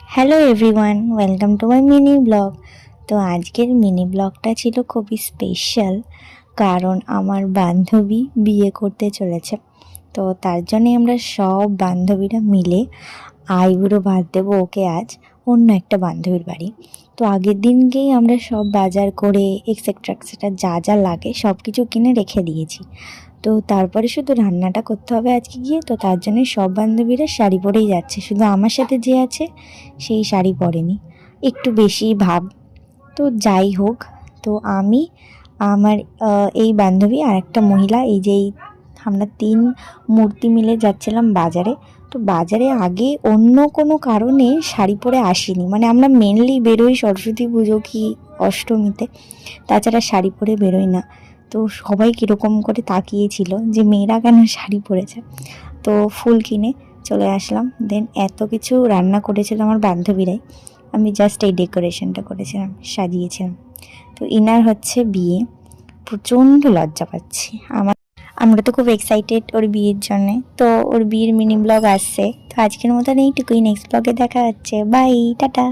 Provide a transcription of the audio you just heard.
Hello everyone, welcome to my mini blog. তো আজকের mini ব্লগটা ছিল খুবই স্পেশাল, কারণ আমার বান্ধবী বিয়ে করতে চলেছে। তো তার জন্যে আমরা সব বান্ধবীরা মিলে আইবুড়ো ভাত দেবো ওকে আজ অন্য একটা বান্ধবীর বাড়ি। তো আগের দিনকেই আমরা সব বাজার করে এক্সেট্রা এক্সেট্রা যা যা লাগে সব কিছু কিনে রেখে দিয়েছি। তো তারপরে শুধু রান্নাটা করতে হবে আজকে গিয়ে। তো তার জন্য সব বান্ধবীরা শাড়ি পরেই যাচ্ছে, শুধু আমার সাথে যে আছে সেই শাড়ি পরেনি, একটু বেশি ভাব। তো যাই হোক, তো আমি আমার এই বান্ধবী আর একটা মহিলা, আমরা তিন মূর্তি মিলে যাচ্ছিলাম বাজারে। তো বাজারে আগে অন্য কোনো কারণে শাড়ি পরে আসিনি, মানে আমরা মেনলি বেরোই সরস্বতী পুজো কি অষ্টমীতে, তাছাড়া শাড়ি পরে বেরোই না। তো সবাই কীরকম করে তাকিয়েছিল যে মেয়েরা কেন শাড়ি পরেছে। তো ফুল কিনে চলে আসলাম। দেন এত কিছু রান্না করেছিল আমার বান্ধবীরাই, আমি জাস্ট এই ডেকোরেশনটা করেছিলাম, সাজিয়েছিলাম। তো ইনার হচ্ছে বিয়ে, প্রচণ্ড লজ্জা পাচ্ছি আমরা তো খুব এক্সাইটেড ওর বিয়ের জন্যে। তো ওর বিয়ের মিনি ব্লগ আসছে। তো আজকের মতন এইটুকুই, নেক্সট ব্লগে দেখা হচ্ছে। Bye, tata.